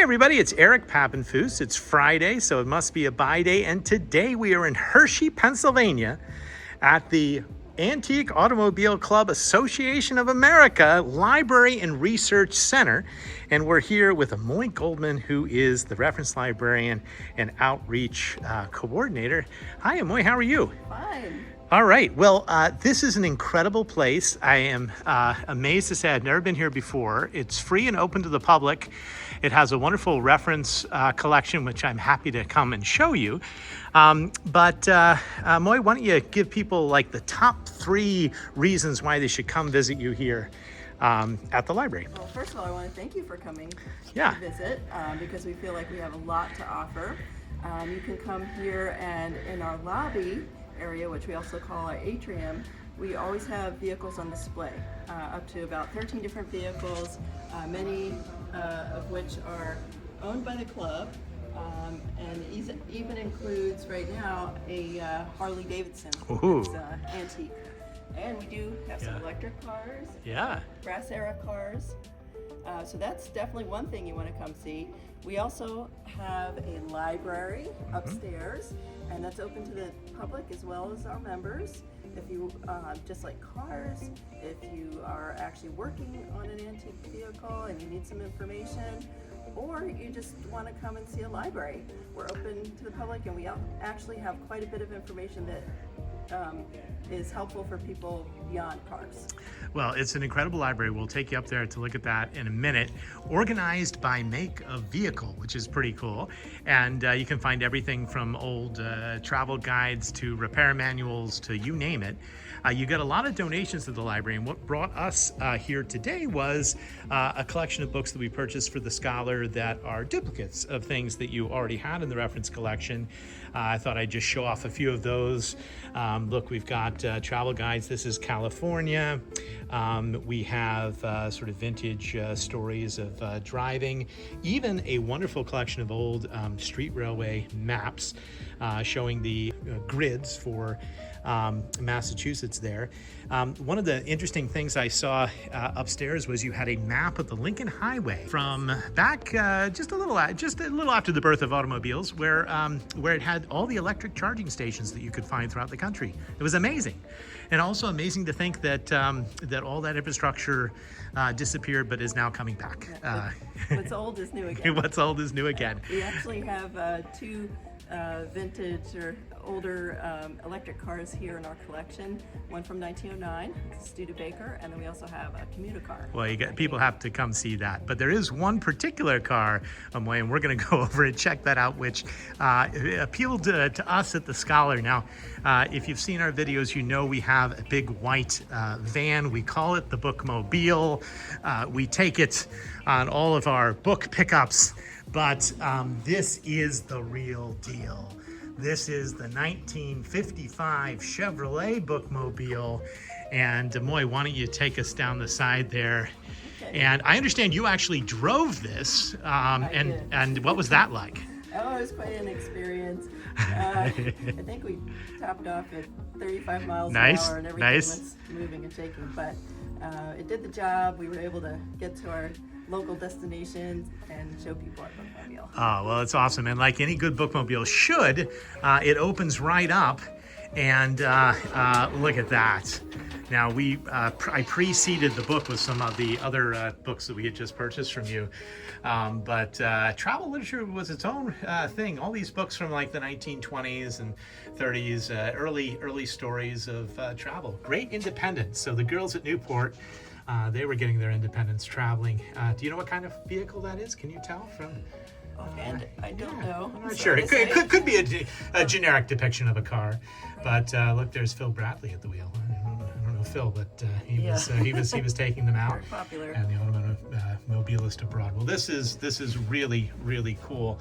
everybody, it's Eric Pappenfuss. It's Friday, so it must be a buy day, and today we are in Hershey, Pennsylvania at the Antique Automobile Club Association of America Library and Research Center, and we're here with Amoy Goldman, who is the reference librarian and outreach coordinator. Hi Amoy, how are you? Fine. All right, well, this is an incredible place. I am amazed to say I've never been here before. It's free and open to the public. It has a wonderful reference collection, which I'm happy to come and show you. Moy, why don't you give people like the top 3 reasons why they should come visit you here at the library? Well, first of all, I want to thank you for coming Yeah. to visit because we feel like we have a lot to offer. You can come here, and in our lobby area, which we also call our atrium, we always have vehicles on display, up to about 13 different vehicles, many of which are owned by the club, and even includes right now a Harley Davidson that's antique. And we do have some electric cars, brass era cars, so that's definitely one thing you want to come see. We also have a library upstairs, and that's open to the public as well as our members. If you just like cars, if you are actually working on an antique vehicle and you need some information, or you just want to come and see a library, we're open to the public, and we actually have quite a bit of information that is helpful for people beyond cars. Well, it's an incredible library. We'll take you up there to look at that in a minute. Organized by make of vehicle, which is pretty cool. And you can find everything from old travel guides to repair manuals to you name it. You got a lot of donations to the library, and what brought us here today was a collection of books that we purchased for the Scholar that are duplicates of things that you already had in the reference collection. I thought I'd just show off a few of those. Look, we've got travel guides. This is California. We have sort of vintage stories of driving, even a wonderful collection of old street railway maps showing the grids for Massachusetts there. One of the interesting things I saw upstairs was you had a map of the Lincoln Highway from back just a little after the birth of automobiles, where it had all the electric charging stations that you could find throughout the country. It was amazing, and also amazing to think that that all that infrastructure disappeared, but is now coming back. What's old is new again. What's old is new again. We actually have 2 vintage or older electric cars here in our collection. One from 1909, it's a Studebaker, and then we also have a commuter car. Well, people have to come see that. But there is one particular car, and we're going to go over and check that out, which appealed to us at the Scholar. Now, if you've seen our videos, you know we have a big white van. We call it the Bookmobile. We take it on all of our book pickups, but this is the real deal. This is the 1955 Chevrolet Bookmobile. And Amoy, why don't you take us down the side there? Okay. And I understand you actually drove this, and what was that like? Oh, it was quite an experience. I think we topped off at 35 miles an hour, and everything was moving and shaking, but it did the job. We were able to get to our local destinations and show people our bookmobile. Oh, well, it's awesome. And like any good bookmobile should, it opens right up, and look at that. Now, I preceded the book with some of the other books that we had just purchased from you, but travel literature was its own thing. All these books from like the 1920s and 30s, early stories of travel. Great independence. So the girls at Newport, they were getting their independence traveling. Do you know what kind of vehicle that is? Can you tell from? And I don't know. I'm not sure. It could be a generic depiction of a car, but look, there's Phil Bradley at the wheel. I don't know Phil, but he was taking them out. Very popular. And the automobilist abroad. Well, this is really, really cool.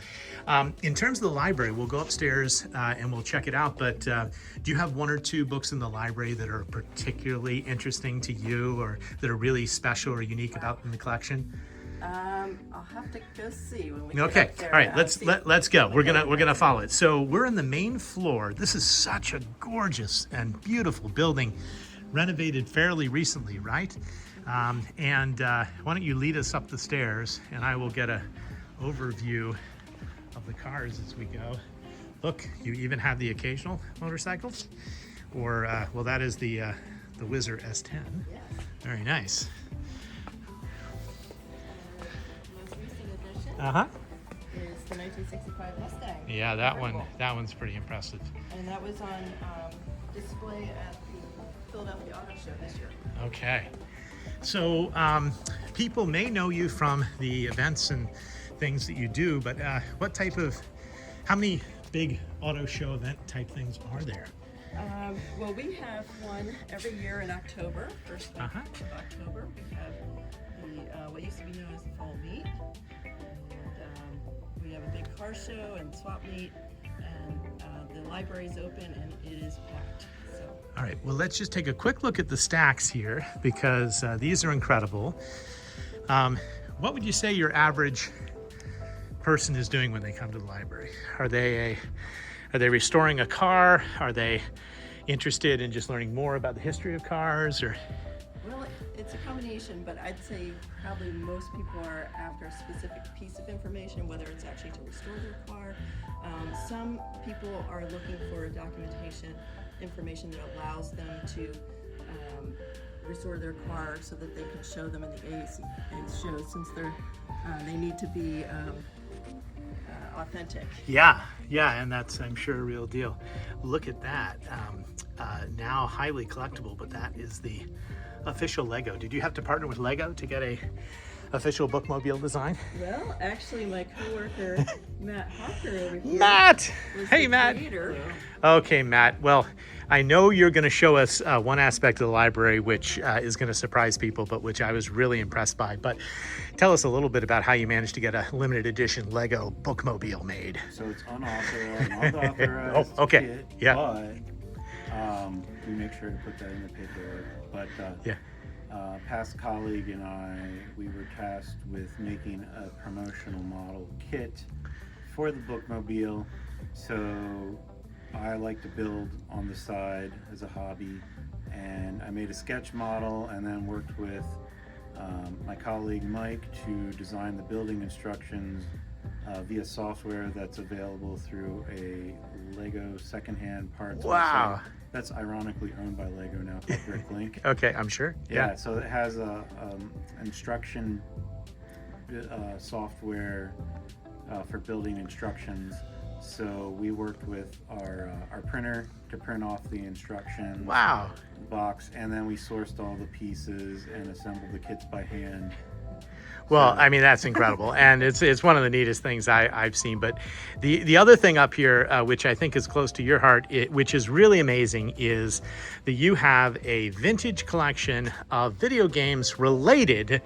In terms of the library, we'll go upstairs and we'll check it out. But do you have 1 or 2 books in the library that are particularly interesting to you, or that are really special or unique about in the collection? I'll have to go see when we get Okay. up there. All right. Let's go. We're gonna follow it. So we're in the main floor. This is such a gorgeous and beautiful building, renovated fairly recently, right? Why don't you lead us up the stairs, and I will get a overview of the cars as we go. Look, you even have the occasional motorcycles, or well, that is the Whizzer S10. Yes. Very nice. Most recent addition Uh-huh. is the 1965 Mustang. Yeah, that Incredible. one's pretty impressive. And that was on display at the Philadelphia Auto Show this year. Okay. So people may know you from the events and things that you do, but how many big auto show event type things are there? Well, we have one every year in October, first week Uh-huh. of October. We have the what used to be known as the Fall Meet. And we have a big car show and swap meet, and the library is open and it is packed. So. All right, well, let's just take a quick look at the stacks here because these are incredible. What would you say your average person is doing when they come to the library? Are they restoring a car? Are they interested in just learning more about the history of cars? Or Well, it's a combination, but I'd say probably most people are after a specific piece of information, whether it's actually to restore their car. Some people are looking for documentation information that allows them to restore their car so that they can show them in the AACA shows, since they need to be authentic. yeah, and that's, I'm sure, a real deal. Look at that. Now highly collectible, but that is the official Lego. Did you have to partner with Lego to get a official bookmobile design? Well, actually, my coworker Matt Hawker over here Matt! was Hey, the Matt. creator. Okay, Matt. Well, I know you're going to show us one aspect of the library which is going to surprise people, but which I was really impressed by. But tell us a little bit about how you managed to get a limited edition Lego bookmobile made. So it's unauthorized Oh, okay. kit, Yeah. but we make sure to put that in the paperwork. But Yeah. past colleague and I, we were tasked with making a promotional model kit for the bookmobile. So I like to build on the side as a hobby, and I made a sketch model and then worked with my colleague Mike to design the building instructions via software that's available through a Lego secondhand parts Wow. website. That's ironically owned by Lego now, called Bricklink. Okay, I'm sure. Yeah, so it has a instruction software for building instructions. So we worked with our printer to print off the instructions Wow. box, and then we sourced all the pieces and assembled the kits by hand. Well, I mean, that's incredible. And it's one of the neatest things I've seen. But the other thing up here, which I think is close to your heart, which is really amazing, is that you have a vintage collection of video games related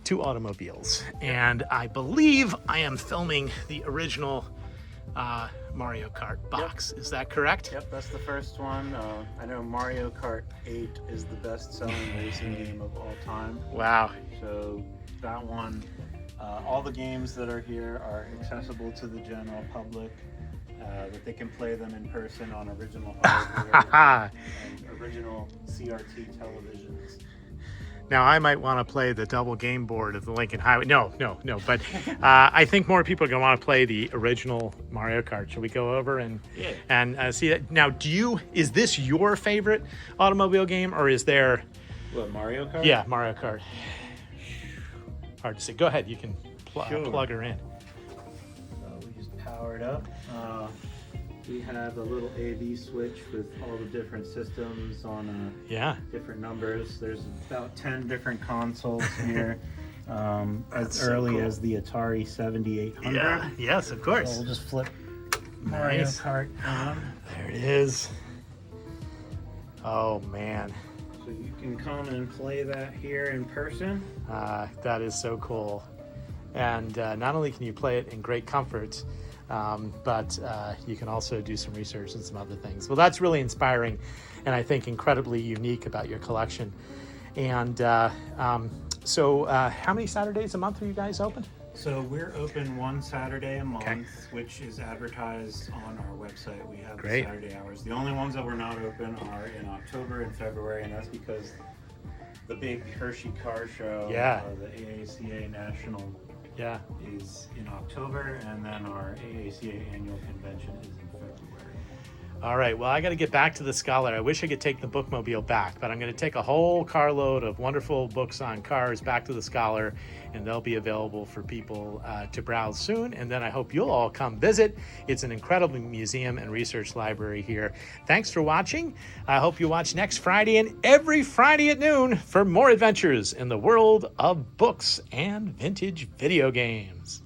to automobiles. And I believe I am filming the original Mario Kart box. Is that correct? Yep, that's the first one. I know Mario Kart 8 is the best-selling racing game of all time. Wow. So that one, all the games that are here are accessible to the general public, that they can play them in person on original hardware and original CRT televisions. Now, I might want to play the double game board of the Lincoln Highway. No. But I think more people are going to want to play the original Mario Kart. Shall we go over and see that? Now, is this your favorite automobile game, or is there? What, Mario Kart? Yeah, Mario Kart. Hard to say. Go ahead. You can Sure. plug her in. We just power it up. We have a little AV switch with all the different systems on Yeah. different numbers. There's about 10 different consoles here. As so early cool. as the Atari 7800. Yeah. Yes, of So course. we'll just flip Mario Nice. Kart on. There it is. Oh man, So you can come and play that here in person. that is so cool. And not only can you play it in great comfort, but you can also do some research and some other things. Well, that's really inspiring, and I think incredibly unique about your collection. And so how many Saturdays a month are you guys open? So we're open one Saturday a month, Okay. which is advertised on our website. We have Great. the Saturday hours. The only ones that we're not open are in October and February, and that's because the big Hershey car show, Yeah. the AACA National Yeah. is in October, and then our AACA annual convention is in February. All right, well, I got to get back to the Scholar. I wish I could take the bookmobile back, but I'm going to take a whole carload of wonderful books on cars back to the Scholar, and they'll be available for people to browse soon. And then I hope you'll all come visit. It's an incredible museum and research library here. Thanks for watching. I hope you watch next Friday and every Friday at noon for more adventures in the world of books and vintage video games.